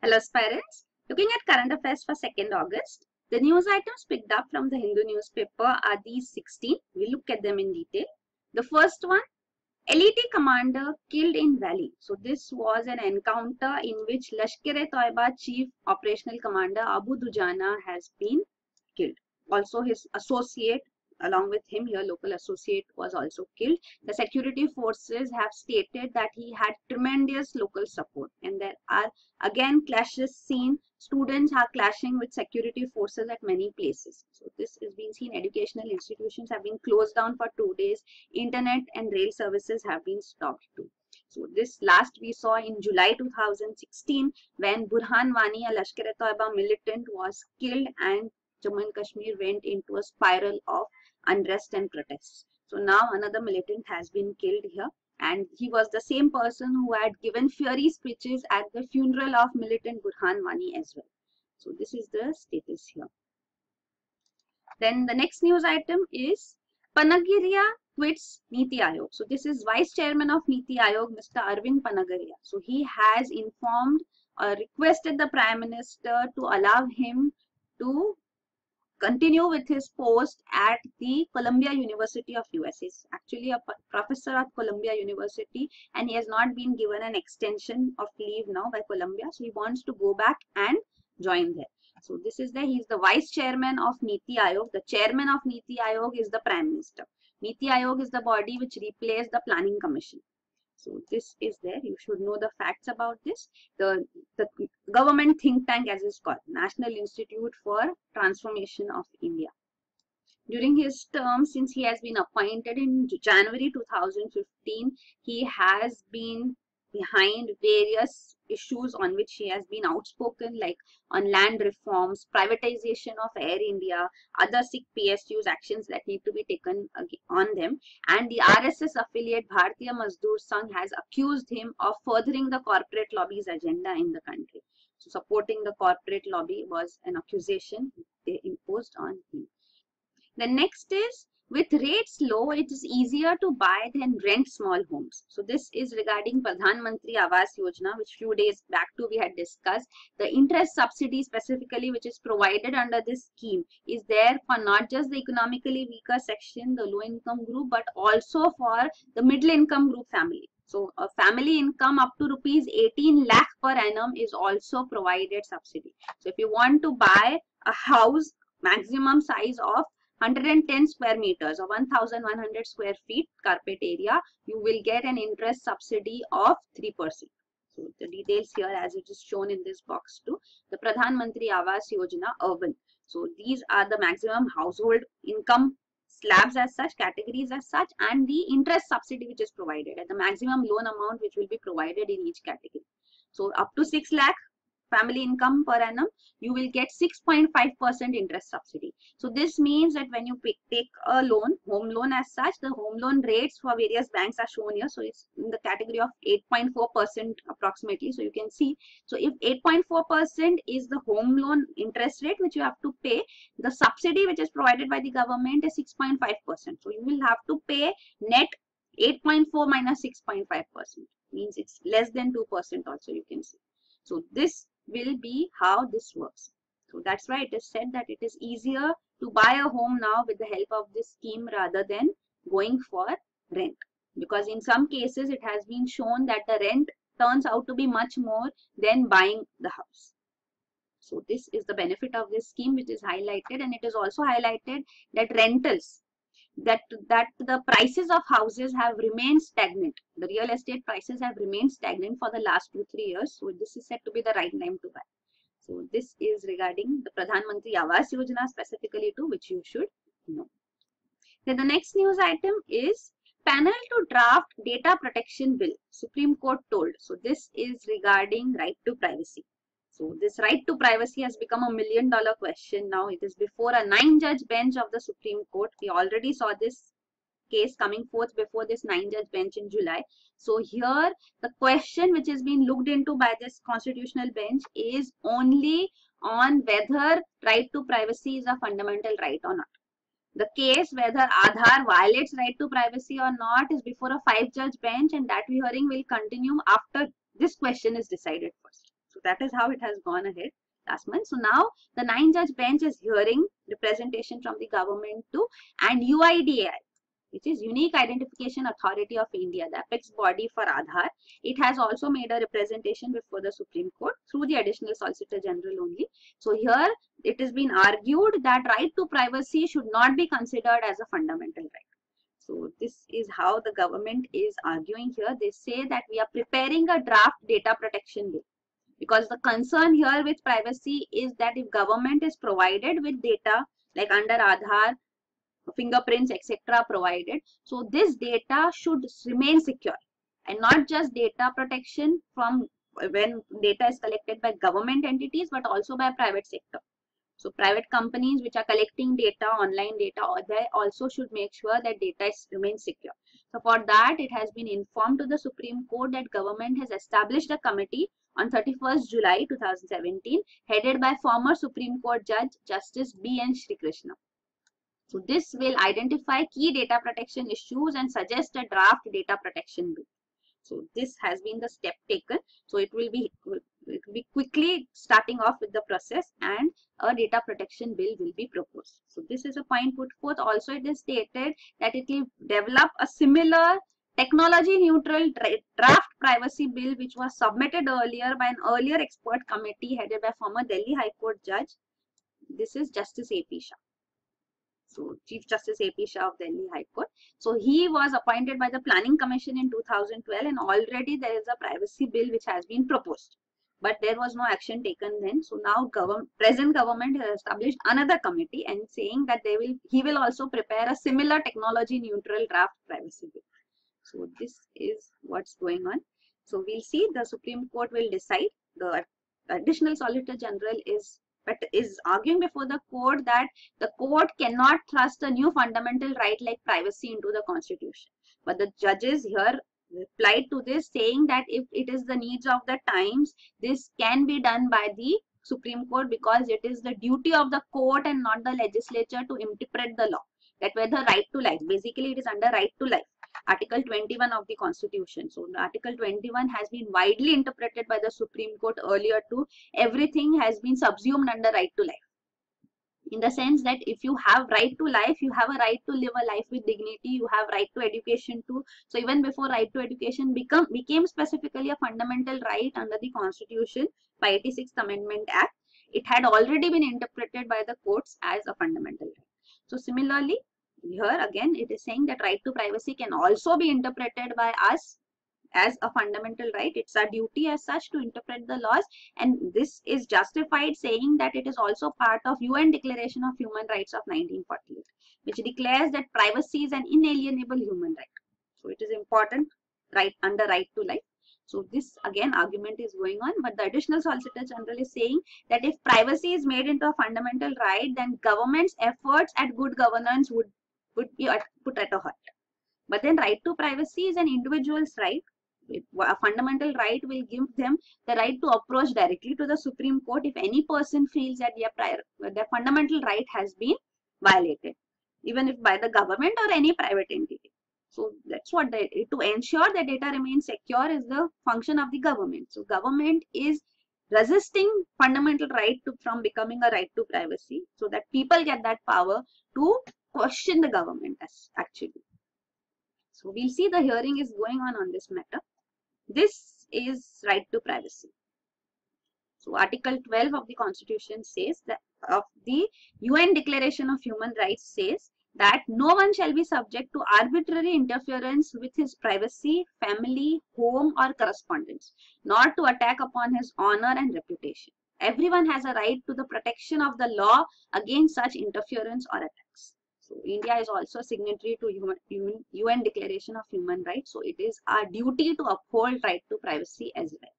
Hello aspirants, looking at current affairs for 2nd August. The news items picked up from the Hindu newspaper are these 16. We'll look at them in detail. The first one, LET commander killed in Valley. So this was an encounter in which Lashkar-e-Toiba Chief Operational Commander Abu Dujana has been killed. Also his associate along with him here, local associate, was also killed. The security forces have stated that he had tremendous local support, and there are again clashes seen. Students are clashing with security forces at many places. So this is being seen. Educational institutions have been closed down for 2 days. Internet and rail services have been stopped too. So this last we saw in July 2016 when Burhan Wani, a Lashkar-e-Toiba militant, was killed and Jammu and Kashmir went into a spiral of unrest and protests. So now another militant has been killed here, and he was the same person who had given fiery speeches at the funeral of militant Burhan Wani as well. So this is the status here. Then the next news item is Panagiria quits Niti Ayog. So this is Vice Chairman of Niti Ayog, Mr. Arvind Panagiria. So he has informed or requested the Prime Minister to allow him to continue with his post at the Columbia University of US. He's actually a professor at Columbia University and he has not been given an extension of leave now by Columbia. So he wants to go back and join there. So this is he's the Vice Chairman of Niti Ayog. The Chairman of Niti Ayog is the Prime Minister. Niti Ayog is the body which replaced the Planning Commission. So this is there. You should know the facts about this. The government think tank, as it's called, National Institute for Transformation of India. During his term, since he has been appointed in January 2015, he has been behind various issues on which he has been outspoken, like on land reforms, privatization of Air India, other Sikh PSUs, actions that need to be taken on them. And the RSS affiliate Bharatiya Mazdoor Sangh has accused him of furthering the corporate lobby's agenda in the country. So supporting the corporate lobby was an accusation they imposed on him. The next is, with rates low, it is easier to buy than rent small homes. So this is regarding Pradhan Mantri Awas Yojana, which few days back too we had discussed. The interest subsidy specifically which is provided under this scheme is there for not just the economically weaker section, the low income group, but also for the middle income group family. So a family income up to rupees 18 lakh per annum is also provided subsidy. So if you want to buy a house, maximum size of 110 square meters or 1100 square feet carpet area, you will get an interest subsidy of 3%. So the details here as it is shown in this box too. The Pradhan Mantri Awas Yojana Urban. So these are the maximum household income slabs as such, categories as such, and the interest subsidy which is provided at the maximum loan amount which will be provided in each category. So up to 6 lakh family income per annum, you will get 6.5% interest subsidy. So this means that when you take a loan, home loan as such, the home loan rates for various banks are shown here. So it's in the category of 8.4% approximately. So you can see, so if 8.4% is the home loan interest rate which you have to pay, the subsidy which is provided by the government is 6.5%. So you will have to pay net 8.4 minus 6.5%. Means it's less than 2% also, you can see. So this will be how this works. So that's why it is said that it is easier to buy a home now with the help of this scheme rather than going for rent. Because in some cases it has been shown that the rent turns out to be much more than buying the house. So this is the benefit of this scheme which is highlighted, and it is also highlighted that rentals, that the prices of houses have remained stagnant. The real estate prices have remained stagnant for the last 2-3 years. So this is said to be the right time to buy. So this is regarding the Pradhan Mantri Awas Yojana specifically too, which you should know. Then the next news item is panel to draft data protection bill, Supreme Court told. So this is regarding right to privacy. So this right to privacy has become a $1 million question now. It is before a 9-judge bench of the Supreme Court. We already saw this case coming forth before this 9-judge bench in July. So here the question which is being looked into by this constitutional bench is only on whether right to privacy is a fundamental right or not. The case whether Aadhaar violates right to privacy or not is before a 5-judge bench, and that hearing will continue after this question is decided first. So that is how it has gone ahead last month. So now the 9-judge bench is hearing representation from the government too, and UIDAI, which is Unique Identification Authority of India, the apex body for Aadhaar. It has also made a representation before the Supreme Court through the Additional Solicitor General only. So here it has been argued that right to privacy should not be considered as a fundamental right. So this is how the government is arguing here. They say that we are preparing a draft data protection bill, because the concern here with privacy is that if government is provided with data like under Aadhaar, fingerprints, etc. provided, so this data should remain secure, and not just data protection from when data is collected by government entities, but also by private sector. So private companies which are collecting data, online data, they also should make sure that data remains secure. So for that, it has been informed to the Supreme Court that government has established a committee on 31st July 2017, headed by former Supreme Court Judge Justice B.N. Shri Krishna. So this will identify key data protection issues and suggest a draft data protection bill. So this has been the step taken. So it will be quickly starting off with the process, and a data protection bill will be proposed. So this is a point put forth. Also, it is stated that it will develop a similar technology neutral draft privacy bill which was submitted earlier by an earlier expert committee headed by former Delhi High Court Judge. This is Justice A.P. Shah. So Chief Justice A.P. Shah of Delhi High Court. So he was appointed by the Planning Commission in 2012, and already there is a privacy bill which has been proposed. But there was no action taken then. So now present government has established another committee and saying that he will also prepare a similar technology neutral draft privacy bill. So this is what's going on. So we'll see, the Supreme Court will decide. The Additional Solicitor General is arguing before the court that the court cannot thrust a new fundamental right like privacy into the constitution. But the judges here replied to this, saying that if it is the needs of the times, this can be done by the Supreme Court, because it is the duty of the court and not the legislature to interpret the law. That whether right to life, basically it is under right to life, Article 21 of the Constitution. So Article 21 has been widely interpreted by the Supreme Court earlier too. Everything has been subsumed under right to life, in the sense that if you have right to life, you have a right to live a life with dignity, you have right to education too. So even before right to education became specifically a fundamental right under the Constitution by 86th Amendment Act, it had already been interpreted by the courts as a fundamental right. So similarly, here again it is saying that right to privacy can also be interpreted by us as a fundamental right. It's our duty as such to interpret the laws, and this is justified, saying that it is also part of UN Declaration of Human Rights of 1948, which declares that privacy is an inalienable human right. So it is important right under right to life. So this again argument is going on, but the Additional Solicitor General is saying that if privacy is made into a fundamental right, then government's efforts at good governance would be put at a halt. But then right to privacy is an individual's right. A fundamental right will give them the right to approach directly to the Supreme Court if any person feels that their fundamental right has been violated, even if by the government or any private entity. So that's what to ensure that data remains secure is the function of the government. So government is resisting fundamental right from becoming a right to privacy, so that people get that power to question the government actually. So we'll see, the hearing is going on this matter. This is right to privacy. So Article 12 of the Constitution says that of the UN Declaration of Human Rights says that no one shall be subject to arbitrary interference with his privacy, family, home or correspondence, nor to attack upon his honor and reputation. Everyone has a right to the protection of the law against such interference or attacks. So India is also a signatory to UN Declaration of Human Rights. So it is our duty to uphold right to privacy as well.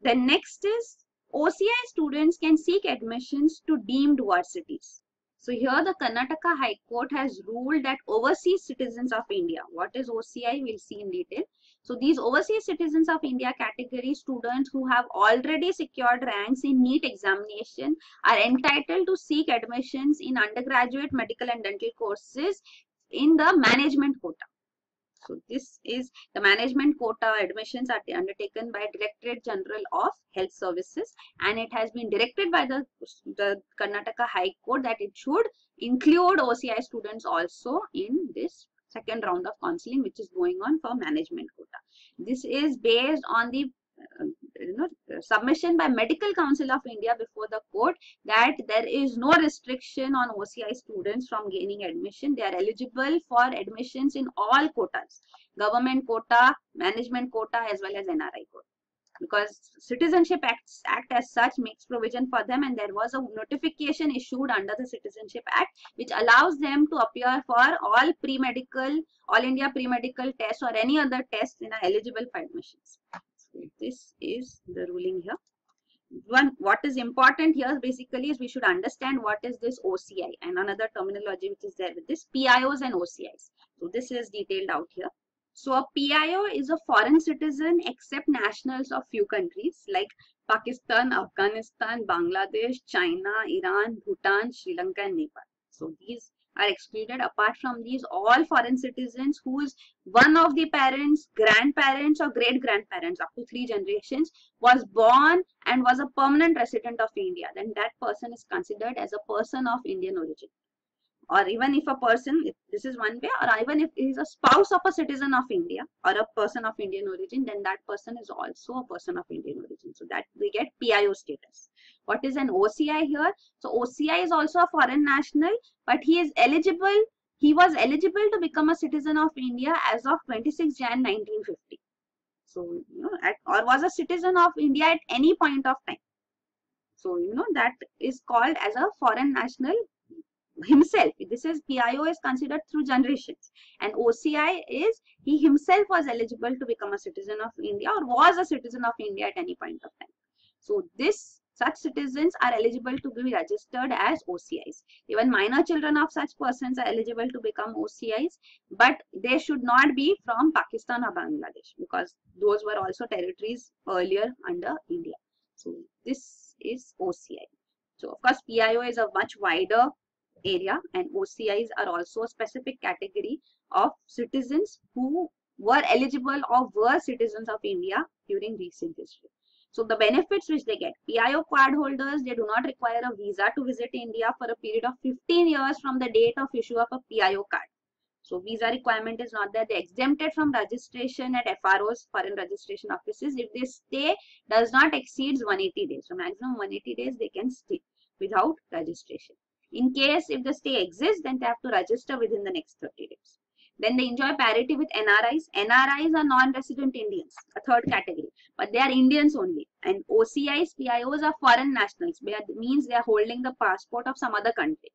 The next is OCI students can seek admissions to deemed varsities. So here the Karnataka High Court has ruled that overseas citizens of India, what is OCI, we'll see in detail. So these overseas citizens of India category students who have already secured ranks in NEET examination are entitled to seek admissions in undergraduate medical and dental courses in the management quota. So this is the management quota admissions are undertaken by Directorate General of Health Services, and it has been directed by the Karnataka High Court that it should include OCI students also in this second round of counseling which is going on for management quota. This is based on the submission by Medical Council of India before the court that there is no restriction on OCI students from gaining admission. They are eligible for admissions in all quotas, government quota, management quota, as well as NRI quota, because Citizenship Act as such makes provision for them, and there was a notification issued under the Citizenship Act which allows them to appear for all pre-medical, all India pre-medical tests or any other tests and are eligible for admissions. So this is the ruling here. What is important here basically is we should understand what is this OCI and another terminology which is there with this PIOs and OCIs. So this is detailed out here. So a PIO is a foreign citizen except nationals of few countries like Pakistan, Afghanistan, Bangladesh, China, Iran, Bhutan, Sri Lanka and Nepal. So these are excluded. Apart from these, all foreign citizens whose one of the parents, grandparents or great-grandparents up to 3 generations was born and was a permanent resident of India, then that person is considered as a person of Indian origin. Or even if a person, this is one way, or even if he is a spouse of a citizen of India or a person of Indian origin, then that person is also a person of Indian origin. So that they get PIO status. What is an OCI here? So OCI is also a foreign national, but he is eligible. He was eligible to become a citizen of India as of 26 Jan 1950. So, or was a citizen of India at any point of time. So, that is called as a foreign national himself. This is PIO is considered through generations, and OCI is he himself was eligible to become a citizen of India or was a citizen of India at any point of time. So such citizens are eligible to be registered as OCIs. Even minor children of such persons are eligible to become OCIs, but they should not be from Pakistan or Bangladesh because those were also territories earlier under India. So this is OCI. So of course PIO is a much wider area, and OCIs are also a specific category of citizens who were eligible or were citizens of India during recent history. So the benefits which they get: PIO card holders, they do not require a visa to visit India for a period of 15 years from the date of issue of a PIO card. So visa requirement is not there. They are exempted from registration at FROs, foreign registration offices, if their stay does not exceed 180 days. So maximum 180 days they can stay without registration. In case if the stay exists, then they have to register within the next 30 days. Then they enjoy parity with NRIs. NRIs are non-resident Indians, a third category, but they are Indians only. And OCIs, PIOs are foreign nationals. Means they are holding the passport of some other country.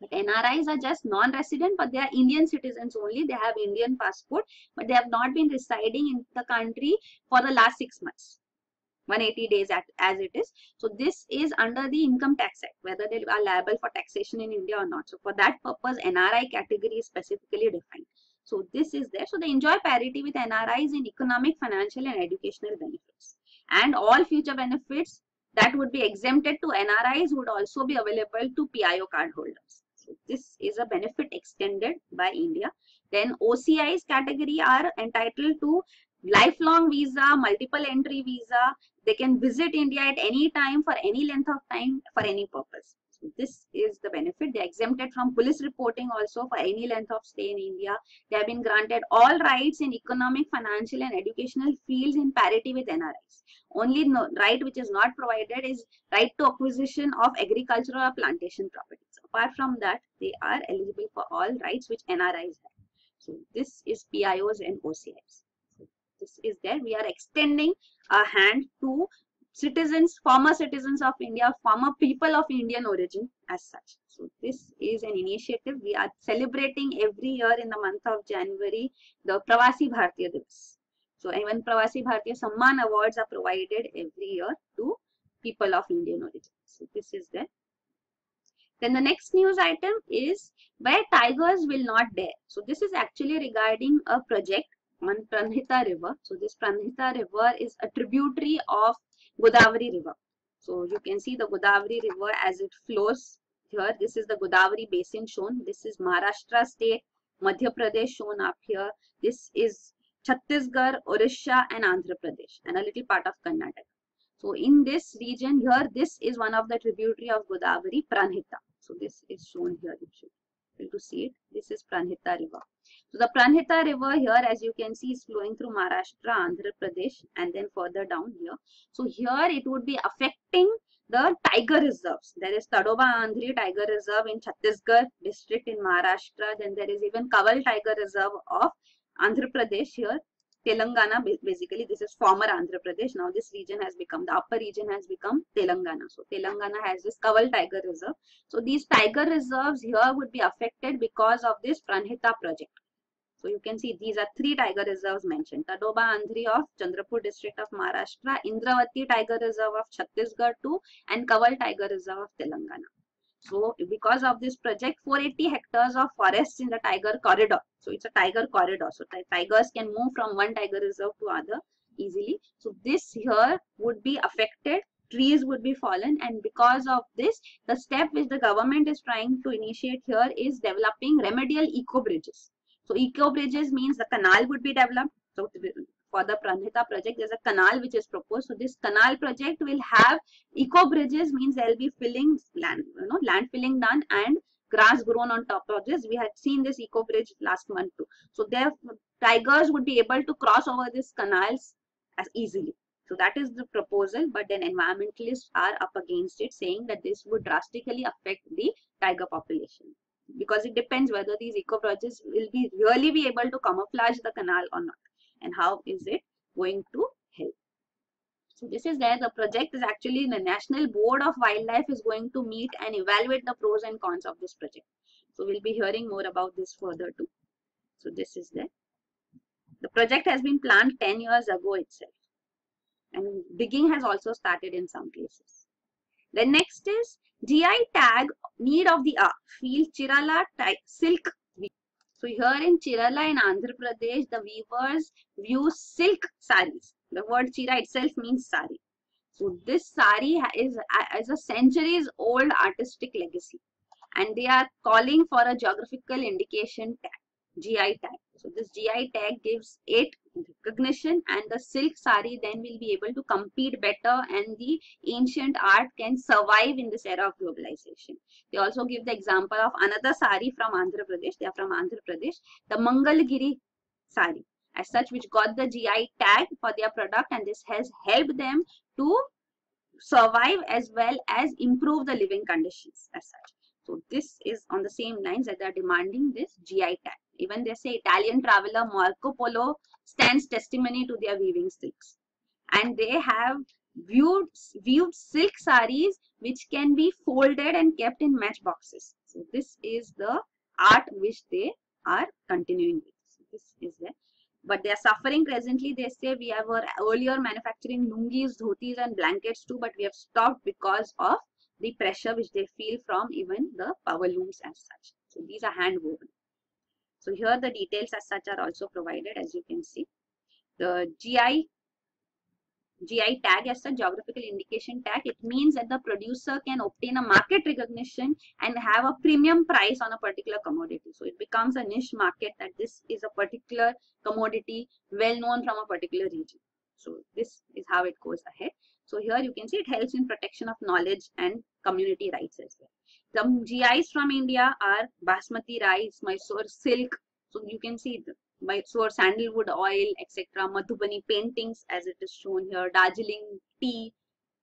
But NRIs are just non-resident, but they are Indian citizens only. They have Indian passport, but they have not been residing in the country for the last 6 months. 180 days as it is. So this is under the Income Tax Act, whether they are liable for taxation in India or not. So for that purpose, NRI category is specifically defined. So this is there. So they enjoy parity with NRIs in economic, financial and educational benefits. And all future benefits that would be exempted to NRIs would also be available to PIO card holders. So this is a benefit extended by India. Then OCIs category are entitled to lifelong visa, multiple entry visa. They can visit India at any time for any length of time for any purpose. So this is the benefit. They are exempted from police reporting also for any length of stay in India. They have been granted all rights in economic, financial and educational fields in parity with NRIs. Only right which is not provided is right to acquisition of agricultural or plantation properties. Apart from that, they are eligible for all rights which NRIs have. So this is PIOs and OCIs. This is there. We are extending a hand to citizens, former citizens of India, former people of Indian origin as such. So this is an initiative. We are celebrating every year in the month of January the Pravasi Bharatiya Divas. So even Pravasi Bharatiya Samman awards are provided every year to people of Indian origin. So this is there. Then the next news item is where tigers will not dare. So this is actually regarding a project on Pranhita River. So this Pranhita River is a tributary of Godavari River. So you can see the Godavari River as it flows here. This is the Godavari basin shown. This is Maharashtra state, Madhya Pradesh shown up here. This is Chhattisgarh, Orissa and Andhra Pradesh and a little part of Karnataka. So in this region here, this is one of the tributary of Godavari, Pranhita. So this is shown here. You should be able to see it. This is Pranhita river. So the Pranhita river here, as you can see, is flowing through Maharashtra, Andhra Pradesh, and then further down here. So here it would be affecting the tiger reserves. There is Tadoba Andhri Tiger Reserve in Chhattisgarh district in Maharashtra. Then there is even Kaval Tiger Reserve of Andhra Pradesh here. Telangana, basically this is former Andhra Pradesh. Now this region has become, the upper region has become Telangana. So Telangana has this Kaval Tiger Reserve. So these tiger reserves here would be affected because of this Pranhita project. So you can see these are 3 tiger reserves mentioned. Tadoba Andhri of Chandrapur district of Maharashtra, Indravati Tiger Reserve of Chhattisgarh too, and Kaval Tiger Reserve of Telangana. So because of this project, 480 hectares of forests in the tiger corridor. So it's a tiger corridor. So tigers can move from one tiger reserve to other easily. So this here would be affected. Trees would be fallen, and because of this, the step which the government is trying to initiate here is developing remedial eco bridges. So eco bridges means the canal would be developed. So for the Pranhita project, there's a canal which is proposed. So this canal project will have eco bridges, means there will be filling land, land filling done and grass grown on top of this. We had seen this eco bridge last month too. So their tigers would be able to cross over these canals as easily. So that is the proposal, but then environmentalists are up against it, saying that this would drastically affect the tiger population. Because it depends whether these eco bridges will be really be able to camouflage the canal or not, and how is it going to help. So this is there. The project is actually the National Board of Wildlife is going to meet and evaluate the pros and cons of this project. So we'll be hearing more about this further too. So this is there. The project has been planned 10 years ago itself, and digging has also started in some places. The next is GI tag need of the hour. Field Chirala silk. So here in Chirala in Andhra Pradesh, the weavers view silk saris. The word chira itself means sari. So this sari is a centuries old artistic legacy, and they are calling for a geographical indication tag, GI tag. So this GI tag gives it recognition, and the silk sari then will be able to compete better, and the ancient art can survive in this era of globalization. They also give the example of another sari from Andhra Pradesh. They are from Andhra Pradesh, the Mangalgiri sari as such, which got the GI tag for their product, and this has helped them to survive as well as improve the living conditions as such. So this is on the same lines that they are demanding this GI tag. Even they say Italian traveler Marco Polo stands testimony to their weaving silks, and they have viewed silk saris which can be folded and kept in matchboxes. So this is the art which they are continuing with. So this is there. But they are suffering presently. They say we were earlier manufacturing lungis, dhotis and blankets too, but we have stopped because of the pressure which they feel from even the power looms as such. So these are hand woven. So here the details as such are also provided, as you can see. The GI tag as such, geographical indication tag, it means that the producer can obtain a market recognition and have a premium price on a particular commodity. So it becomes a niche market, that this is a particular commodity well known from a particular region. So this is how it goes ahead. So here you can see it helps in protection of knowledge and community rights as well. Some GIs from India are basmati rice, Mysore silk. So you can see the Mysore sandalwood oil, etc. Madhubani paintings as it is shown here. Darjeeling tea,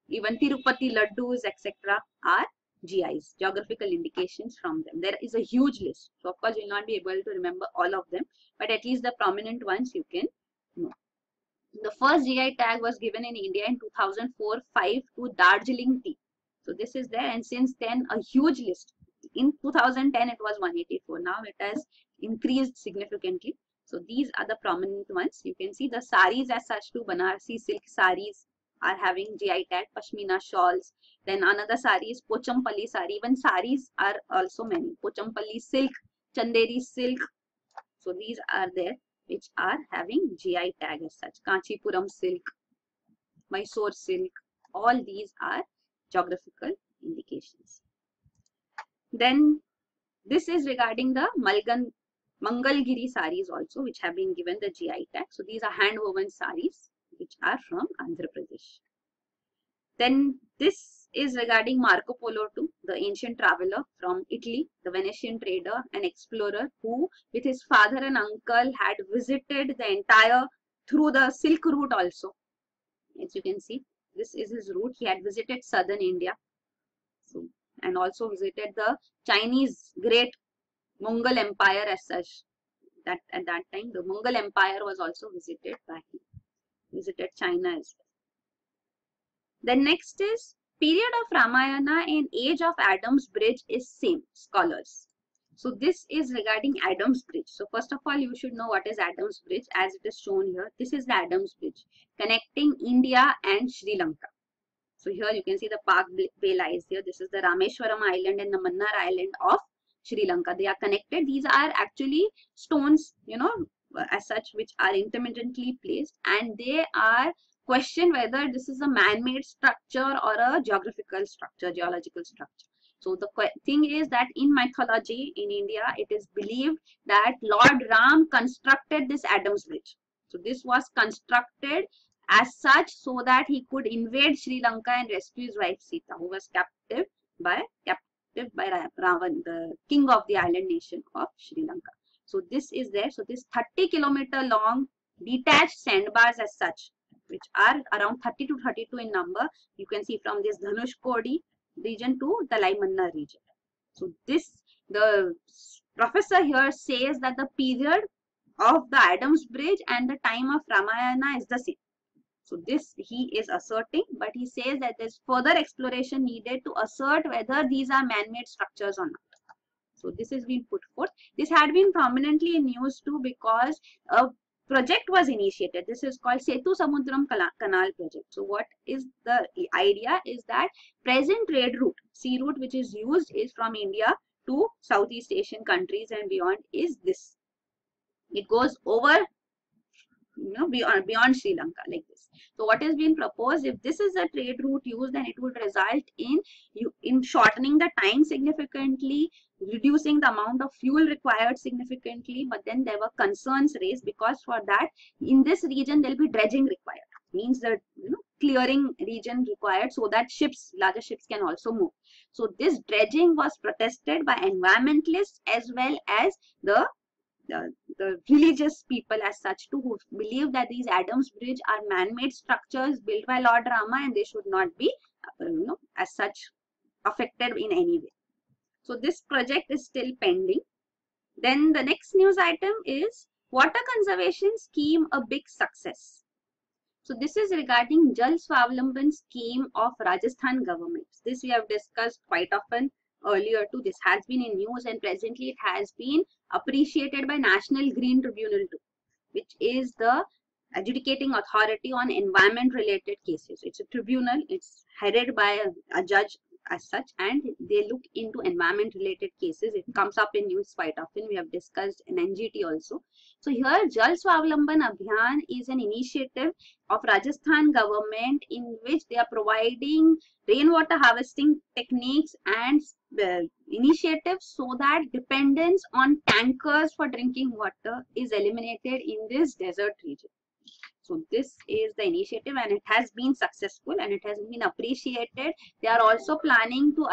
even Tirupati laddus, etc. are GIs, geographical indications from them. There is a huge list. So of course you will not be able to remember all of them, but at least the prominent ones you can know. The first GI tag was given in India in 2004-05 to Darjeeling tea. So this is there, and since then a huge list. In 2010 it was 184. Now it has increased significantly. So these are the prominent ones. You can see the saris as such too. Banarasi silk saris are having GI tag, Pashmina shawls. Then another sari is Pochampalli sari. Even saris are also many. Pochampalli silk, Chanderi silk. So these are there which are having GI tag as such. Kanchipuram silk, Mysore silk. All these are geographical indications. Then this is regarding the Mulgan Mangalgiri saris also, which have been given the GI tag. So these are hand woven saris which are from Andhra Pradesh. Then this is regarding Marco Polo too, the ancient traveler from Italy, the Venetian trader and explorer who with his father and uncle had visited the entire through the Silk route also. As you can see, this is his route. He had visited southern India, so, and also visited the Chinese great Mongol Empire as such. That at that time the Mongol Empire was also visited by him. Visited China as well. The next is period of Ramayana and age of Adam's bridge is same, scholars. So this is regarding Adam's bridge. So first of all, you should know what is Adam's bridge as it is shown here. This is the Adam's bridge connecting India and Sri Lanka. So here you can see the Park Bay lies here. This is the Rameshwaram Island and the Mannar Island of Sri Lanka. They are connected. These are actually stones, you know, as such, which are intermittently placed, and they are questioned whether this is a man-made structure or a geographical structure, geological structure. So the thing is that in mythology in India, it is believed that Lord Ram constructed this Adam's bridge. So this was constructed as such so that he could invade Sri Lanka and rescue his wife Sita, who was captive by Ravan, the king of the island nation of Sri Lanka. So this is there. So this 30-kilometer long detached sandbars as such, which are around 30 to 32 in number. You can see from this Dhanushkodi region to the Mannar region. So this, the professor here says that the period of the Adam's bridge and the time of Ramayana is the same. So this he is asserting, but he says that there's further exploration needed to assert whether these are man-made structures or not. So this has been put forth. This had been prominently in news too because a project was initiated. This is called Setu Samudram Canal project. So what is the idea is that present trade route, sea route which is used is from India to Southeast Asian countries and beyond is this. It goes over, you know, beyond Sri Lanka like this. So what is being proposed, if this is a trade route used, then it would result in shortening the time significantly, reducing the amount of fuel required significantly. But then there were concerns raised because for that in this region there will be dredging required, means that, you know, clearing region required so that ships, larger ships can also move. So this dredging was protested by environmentalists as well as the religious people as such too, who believe that these Adam's bridge are man-made structures built by Lord Rama and they should not be, you know, as such affected in any way. So this project is still pending. Then the next news item is water conservation scheme a big success. So this is regarding Jal Swavlamban scheme of Rajasthan government. This we have discussed quite often earlier too. This has been in news and presently it has been appreciated by National Green Tribunal too, which is the adjudicating authority on environment related cases. It's a tribunal, it's headed by a judge as such, and they look into environment related cases. It comes up in news quite often. We have discussed in NGT also. So here Jal Swavlamban Abhiyan is an initiative of Rajasthan government in which they are providing rainwater harvesting techniques and initiatives so that dependence on tankers for drinking water is eliminated in this desert region. So this is the initiative and it has been successful and it has been appreciated. They are also planning to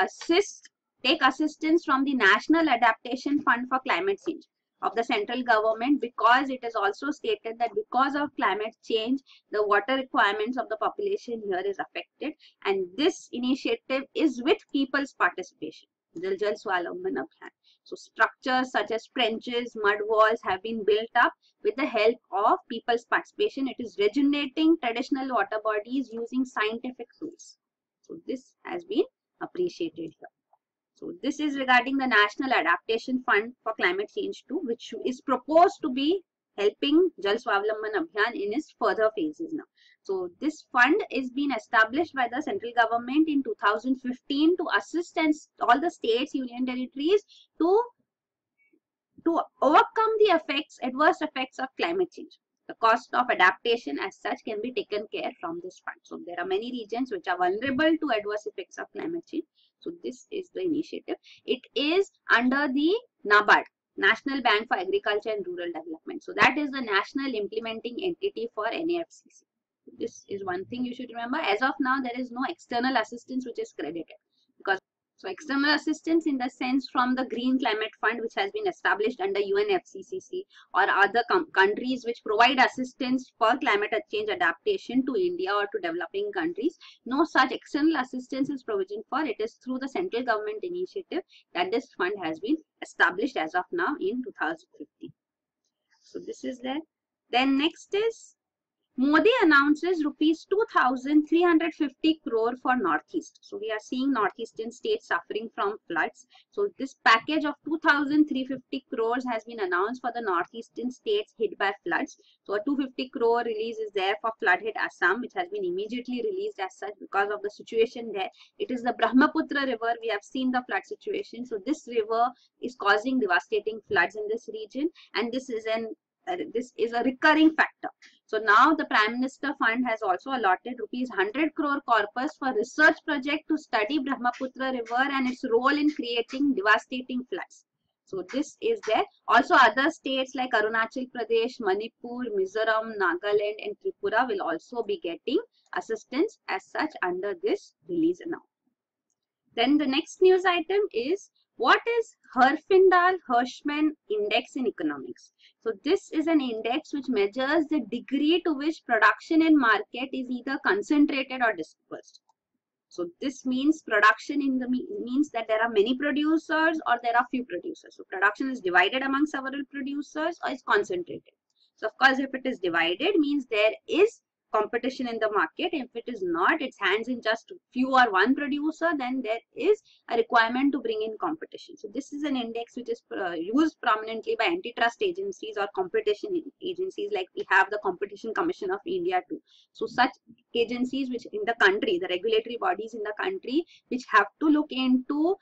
take assistance from the National Adaptation Fund for Climate Change of the central government, because it is also stated that because of climate change, the water requirements of the population here is affected, and this initiative is with people's participation. Jal Swavlamban Abhiyan. So structures such as trenches, mud walls have been built up with the help of people's participation. It is regenerating traditional water bodies using scientific tools. So this has been appreciated here. So this is regarding the National Adaptation Fund for Climate Change too, which is proposed to be helping Jal Swavlamban Abhiyan in its further phases now. So this fund is being established by the central government in 2015 to assist all the states, union territories to overcome the adverse effects of climate change. The cost of adaptation as such can be taken care from this fund. So there are many regions which are vulnerable to adverse effects of climate change. So this is the initiative. It is under the NABARD, National Bank for Agriculture and Rural Development. So that is the national implementing entity for NAFCC. This is one thing you should remember. As of now, there is no external assistance which is credited. Because so external assistance in the sense from the Green Climate Fund, which has been established under UNFCCC, or other countries which provide assistance for climate change adaptation to India or to developing countries. No such external assistance is provision for. It is through the central government initiative that this fund has been established as of now in 2015. So this is there. Then next is Modi announces rupees 2,350 crore for Northeast. So we are seeing Northeastern states suffering from floods. So this package of 2,350 crores has been announced for the Northeastern states hit by floods. So a 250 crore release is there for flood hit Assam, which has been immediately released as such because of the situation there. It is the Brahmaputra river. We have seen the flood situation. So this river is causing devastating floods in this region, and this is a recurring factor. So now the Prime Minister Fund has also allotted rupees 100 crore corpus for research project to study Brahmaputra river and its role in creating devastating floods. So this is there. Also other states like Arunachal Pradesh, Manipur, Mizoram, Nagaland and Tripura will also be getting assistance as such under this release now. Then the next news item is, what is Herfindahl-Hirschman Index in economics? So this is an index which measures the degree to which production in market is either concentrated or dispersed. So this means production means that there are many producers or there are few producers. So production is divided among several producers or is concentrated. So of course, if it is divided, means there is competition in the market. If it is not, it's hands in just few or one producer, then there is a requirement to bring in competition. So this is an index which is used prominently by antitrust agencies or competition agencies, like we have the Competition Commission of India too. So such agencies which in the country, the regulatory bodies in the country, which have to look into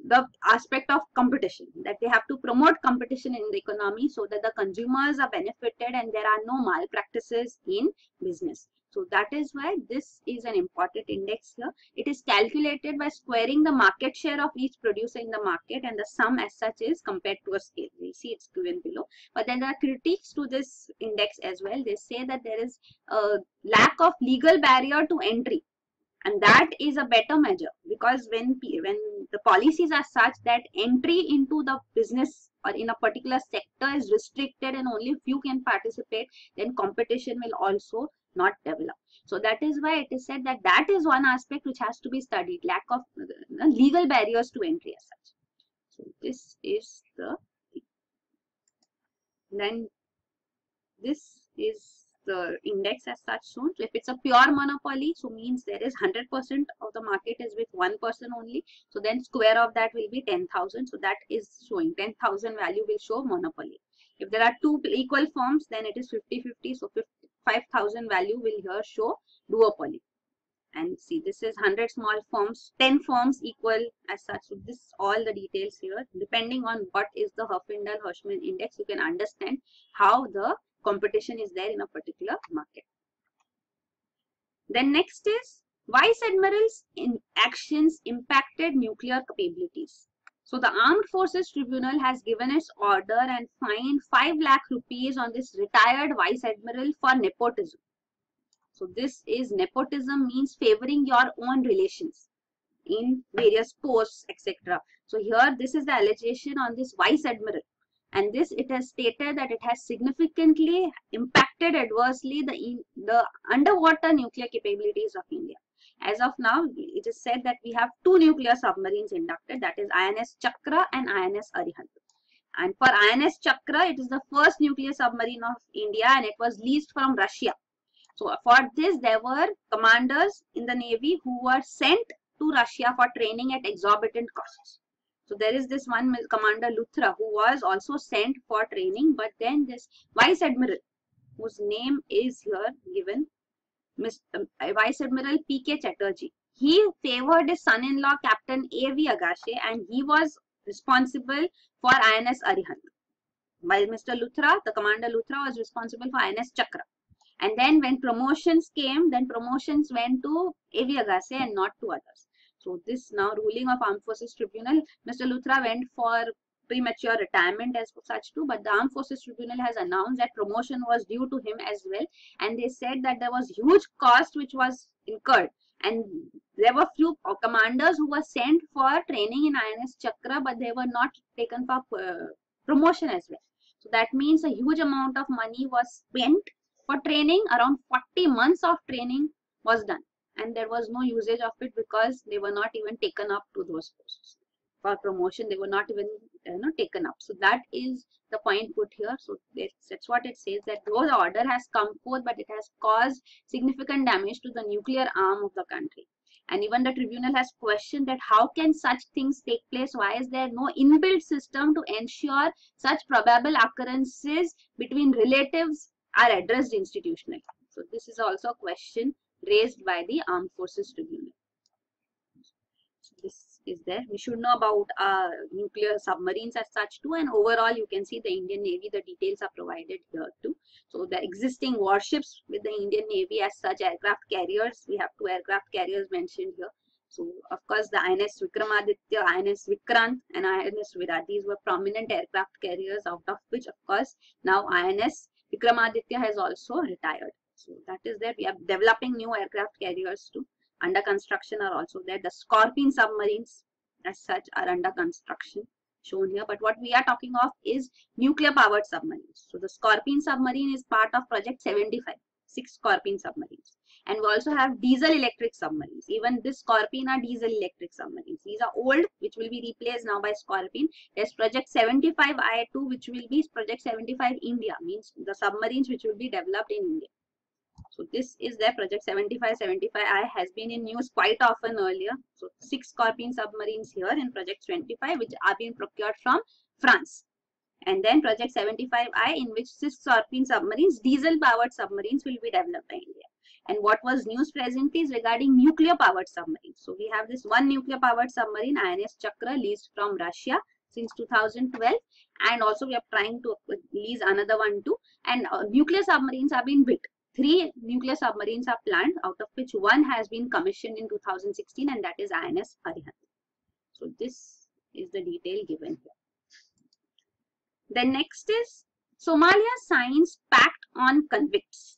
the aspect of competition, that they have to promote competition in the economy so that the consumers are benefited and there are no malpractices in business. So that is why this is an important index here. It is calculated by squaring the market share of each producer in the market, and the sum as such is compared to a scale. We see it's given below. But then there are critiques to this index as well. They say that there is a lack of legal barrier to entry. And that is a better measure, because when the policies are such that entry into the business or in a particular sector is restricted and only few can participate, then competition will also not develop. So that is why it is said that that is one aspect which has to be studied, lack of legal barriers to entry as such. So this is the thing. Then this is the index as such shown. So if it's a pure monopoly, so means there is 100% of the market is with one person only. So then square of that will be 10,000. So that is showing 10,000 value will show monopoly. If there are two equal firms, then it is 50-50. So 5,000 value will here show duopoly. And see, this is 100 small firms, 10 firms equal as such. So this is all the details here. Depending on what is the Herfindahl-Hirschman index, you can understand how the competition is there in a particular market. Then next is, Vice Admirals in actions impacted nuclear capabilities. So the Armed Forces Tribunal has given its order and fined 5 lakh rupees on this retired Vice Admiral for nepotism. So this is nepotism, means favoring your own relations in various posts, etc. So here this is the allegation on this Vice Admiral. And this, it has stated that it has significantly impacted adversely the underwater nuclear capabilities of India. As of now, it is said that we have 2 nuclear submarines inducted, that is INS Chakra and INS Arihant. And for INS Chakra, it is the first nuclear submarine of India and it was leased from Russia. So for this, there were commanders in the Navy who were sent to Russia for training at exorbitant costs. So there is this one Commander Luthra who was also sent for training, but then this Vice Admiral, whose name is here given, Vice Admiral P.K. Chatterjee, he favored his son-in-law Captain A.V. Agashe and he was responsible for INS Arihant. While Mr. Luthra, the Commander Luthra, was responsible for INS Chakra. And then when promotions came, then promotions went to A.V. Agashe and not to others. So this now ruling of Armed Forces Tribunal, Mr. Luthra went for premature retirement as such too, but the Armed Forces Tribunal has announced that promotion was due to him as well, and they said that there was huge cost which was incurred, and there were few commanders who were sent for training in INS Chakra, but they were not taken for promotion as well. So that means a huge amount of money was spent for training. Around 40 months of training was done, and there was no usage of it because they were not even taken up to those posts for promotion. They were not even taken up. So that is the point put here. So that's what it says, that though the order has come forth, but it has caused significant damage to the nuclear arm of the country. And even the tribunal has questioned that how can such things take place? Why is there no inbuilt system to ensure such probable occurrences between relatives are addressed institutionally? So this is also a question raised by the Armed Forces Tribunal. So this is there. We should know about nuclear submarines as such too, and overall you can see the Indian Navy, the details are provided here too. So the existing warships with the Indian Navy as such, aircraft carriers, we have 2 aircraft carriers mentioned here. So of course the INS Vikramaditya, INS Vikrant and INS Virat, these were prominent aircraft carriers, out of which of course now INS Vikramaditya has also retired. So that is there. We are developing new aircraft carriers too. Under construction are also there. The Scorpion submarines as such are under construction, shown here. But what we are talking of is nuclear powered submarines. So the Scorpion submarine is part of Project 75, 6 Scorpion submarines. And we also have diesel electric submarines. Even this Scorpion are diesel electric submarines. These are old, which will be replaced now by Scorpion. There's Project 75 IA2, which will be Project 75 India, means the submarines which will be developed in India. So this is their Project 75I has been in news quite often earlier. So 6 Scorpion submarines here in Project 25, which are being procured from France. And then Project 75I, in which 6 Scorpion submarines, diesel powered submarines, will be developed by India. And what was news presently is regarding nuclear powered submarines. So we have this one nuclear powered submarine, INS Chakra, leased from Russia since 2012, and also we are trying to lease another one too. And nuclear submarines have been built. 3 nuclear submarines are planned, out of which 1 has been commissioned in 2016, and that is INS Arihant. So this is the detail given here. Then next is Somalia signs Pact on Convicts.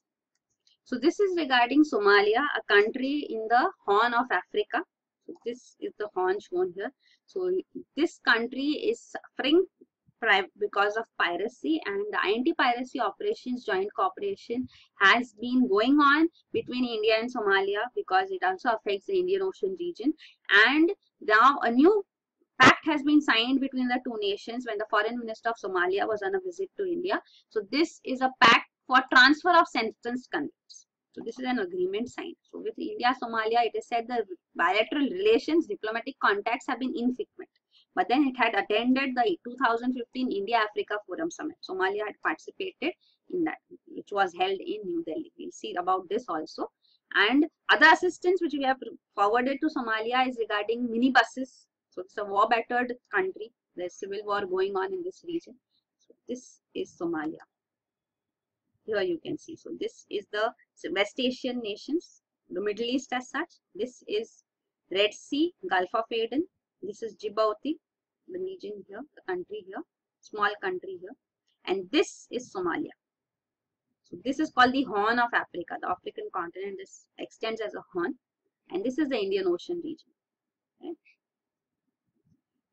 So this is regarding Somalia, a country in the Horn of Africa. So this is the horn shown here. So this country is suffering because of piracy, and the anti-piracy operations joint cooperation has been going on between India and Somalia, because it also affects the Indian Ocean region. And now a new pact has been signed between the 2 nations when the foreign minister of Somalia was on a visit to India. So this is a pact for transfer of sentenced convicts. So this is an agreement signed. So with India, Somalia, it is said the bilateral relations, diplomatic contacts have been infrequent. But then it had attended the 2015 India-Africa Forum Summit. Somalia had participated in that, which was held in New Delhi. We'll see about this also. And other assistance which we have forwarded to Somalia is regarding minibuses. So it's a war-battered country. There's civil war going on in this region. So this is Somalia. Here you can see. So this is the West Asian nations, the Middle East as such. This is Red Sea, Gulf of Aden. This is Djibouti, the region here, the country here, small country here. And this is Somalia. So this is called the Horn of Africa. The African continent, this extends as a horn. And this is the Indian Ocean region. Okay.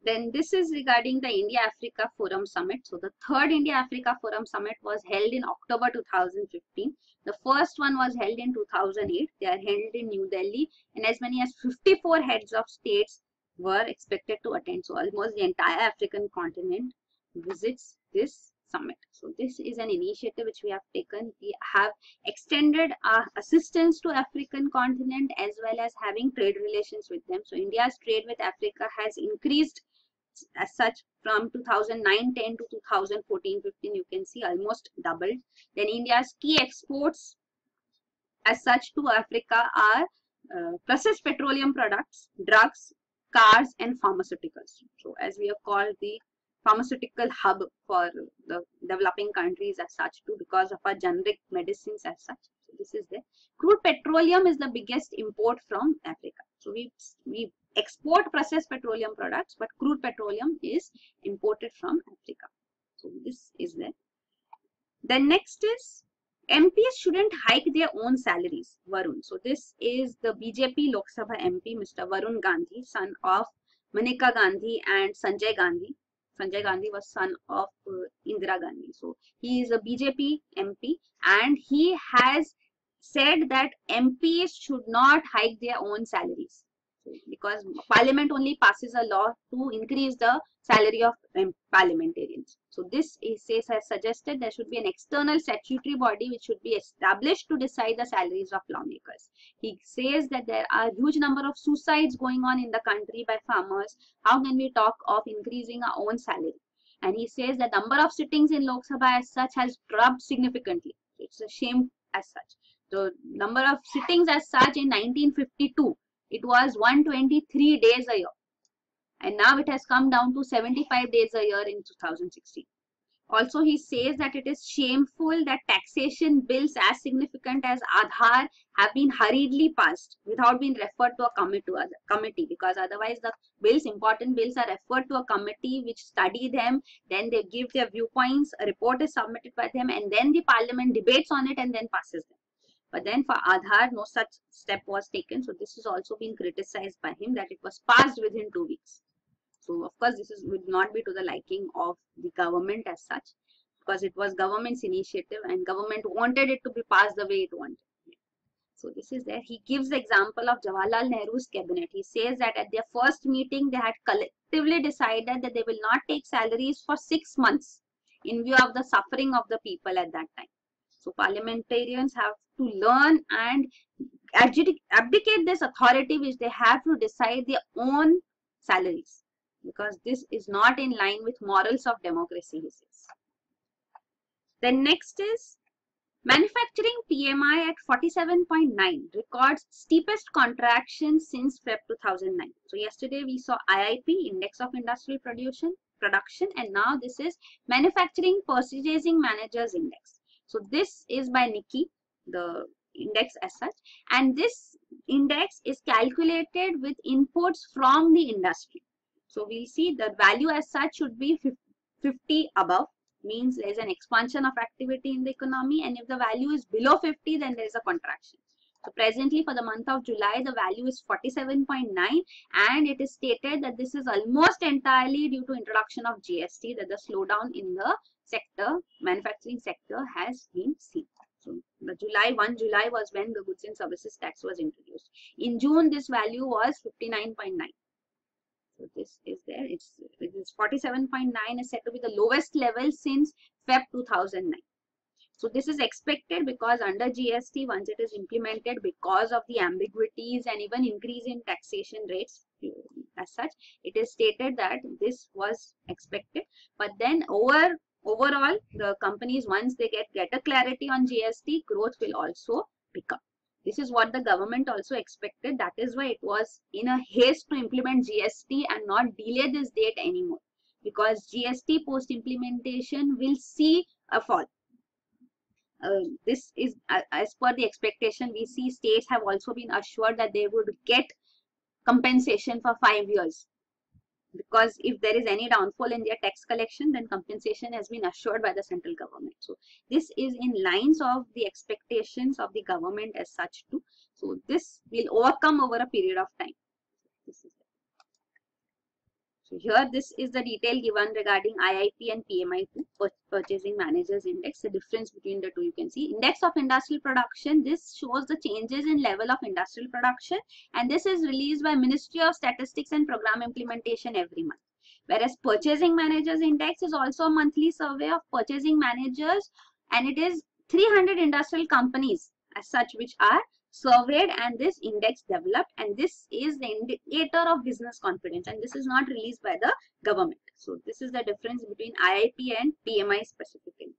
Then this is regarding the India-Africa Forum Summit. So the 3rd India-Africa Forum Summit was held in October 2015. The first one was held in 2008. They are held in New Delhi, and as many as 54 heads of states were expected to attend. So almost the entire African continent visits this summit. So this is an initiative which we have taken. We have extended our assistance to African continent as well as having trade relations with them. So India's trade with Africa has increased as such from 2009-10 to 2014-15. You can see almost doubled. Then India's key exports as such to Africa are processed petroleum products, drugs, cars, and pharmaceuticals. So as we have called the pharmaceutical hub for the developing countries as such too, because of our generic medicines as such. So this is there. Crude petroleum is the biggest import from Africa. So we export processed petroleum products, but crude petroleum is imported from Africa. So this is there. Then next is MPs shouldn't hike their own salaries, Varun. So this is the BJP Lok Sabha MP, Mr. Varun Gandhi, son of Maneka Gandhi and Sanjay Gandhi. Sanjay Gandhi was son of Indira Gandhi. So he is a BJP MP and he has said that MPs should not hike their own salaries because Parliament only passes a law to increase the salary of parliamentarians. So this has suggested there should be an external statutory body which should be established to decide the salaries of lawmakers. He says that there are huge number of suicides going on in the country by farmers. How can we talk of increasing our own salary? And he says the number of sittings in Lok Sabha as such has dropped significantly. It's a shame as such. The number of sittings as such in 1952, it was 123 days a year. And now it has come down to 75 days a year in 2016. Also, he says that it is shameful that taxation bills as significant as Aadhaar have been hurriedly passed without being referred to a committee, because otherwise the bills, important bills, are referred to a committee which study them, then they give their viewpoints, a report is submitted by them, and then the parliament debates on it and then passes them. But then for Aadhaar, no such step was taken. So this is also been criticized by him that it was passed within 2 weeks. So of course, this would not be to the liking of the government as such, because it was government's initiative and government wanted it to be passed the way it wanted. So this is there. He gives the example of Jawaharlal Nehru's cabinet. He says that at their first meeting, they had collectively decided that they will not take salaries for 6 months in view of the suffering of the people at that time. So parliamentarians have to learn and abdicate this authority which they have to decide their own salaries, because this is not in line with morals of democracy, he says. Then next is manufacturing PMI at 47.9 records steepest contraction since Feb 2009. So yesterday we saw IIP, Index of Industrial Production, and now this is Manufacturing Purchasing Managers Index. So this is by Nikki, the index as such, and this index is calculated with inputs from the industry. So we'll see the value as such should be 50 above, means there is an expansion of activity in the economy, and if the value is below 50, then there is a contraction. So presently for the month of July, the value is 47.9, and it is stated that this is almost entirely due to introduction of GST, that the slowdown in the sector, manufacturing sector, has been seen. So the 1 July was when the goods and services tax was introduced. In June, this value was 59.9. So this is there. It is 47.9 is said to be the lowest level since Feb 2009. So this is expected because under GST, once it is implemented, because of the ambiguities and even increase in taxation rates as such, it is stated that this was expected. But then overall, the companies, once they get greater clarity on GST, growth will also pick up. This is what the government also expected. That is why it was in a haste to implement GST and not delay this date anymore, because GST post implementation will see a fall. This is as per the expectation. We see states have also been assured that they would get compensation for 5 years, because if there is any downfall in their tax collection, then compensation has been assured by the central government. So this is in lines of the expectations of the government as such too. So this will overcome over a period of time. This is So here this is the detail given regarding IIP and PMI2, Purchasing Managers Index, the difference between the two you can see. Index of Industrial Production, this shows the changes in level of industrial production, and this is released by Ministry of Statistics and Program Implementation every month. Whereas Purchasing Managers Index is also a monthly survey of purchasing managers, and it is 300 industrial companies as such which are surveyed and this index developed, and this is the indicator of business confidence, and this is not released by the government. So this is the difference between IIP and PMI specifically.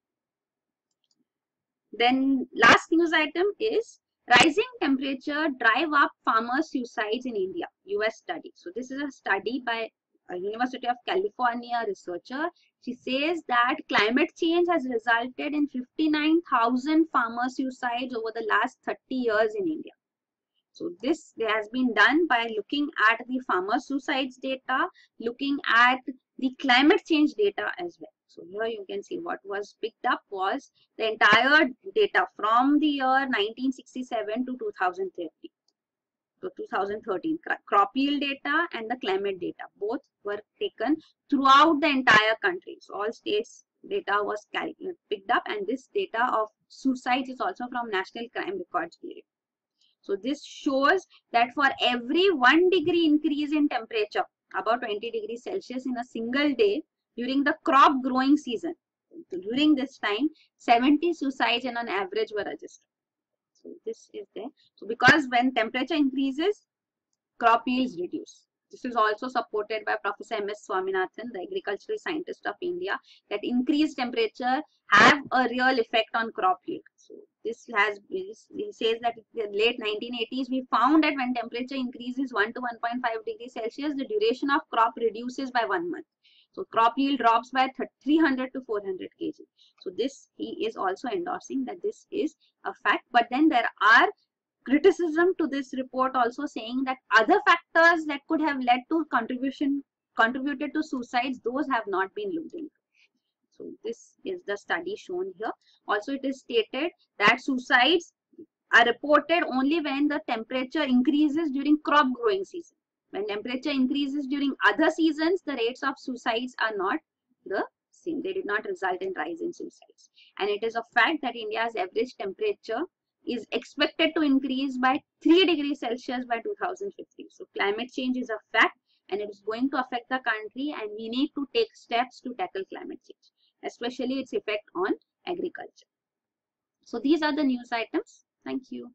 Then last news item is rising temperature drive up farmer suicides in India, US study. So this is a study by a University of California researcher. She says that climate change has resulted in 59,000 farmer suicides over the last 30 years in India. So this has been done by looking at the farmer suicides data, looking at the climate change data as well. So here you can see what was picked up was the entire data from the year 1967 to 2030. So 2013 crop yield data and the climate data both were taken throughout the entire country. So all states data was picked up, and this data of suicides is also from National Crime Records Bureau. So this shows that for every 1 degree increase in temperature, about 20 degrees Celsius in a single day during the crop growing season, so during this time, 70 suicides on an average were registered. So this is there. So because when temperature increases, crop yields reduce. This is also supported by Professor M.S. Swaminathan, the agricultural scientist of India, that increased temperature have a real effect on crop yield. So this he says that in the late 1980s, we found that when temperature increases 1 to 1.5 degrees Celsius, the duration of crop reduces by 1 month. So crop yield drops by 300 to 400 kg. So this he is also endorsing that this is a fact. But then there are criticism to this report also saying that other factors that could have led to contributed to suicides, those have not been looked into. So this is the study shown here. Also it is stated that suicides are reported only when the temperature increases during crop growing season. When temperature increases during other seasons, the rates of suicides are not the same. They did not result in rise in suicides. And it is a fact that India's average temperature is expected to increase by 3 degrees Celsius by 2050. So climate change is a fact, and it is going to affect the country, and we need to take steps to tackle climate change, especially its effect on agriculture. So these are the news items. Thank you.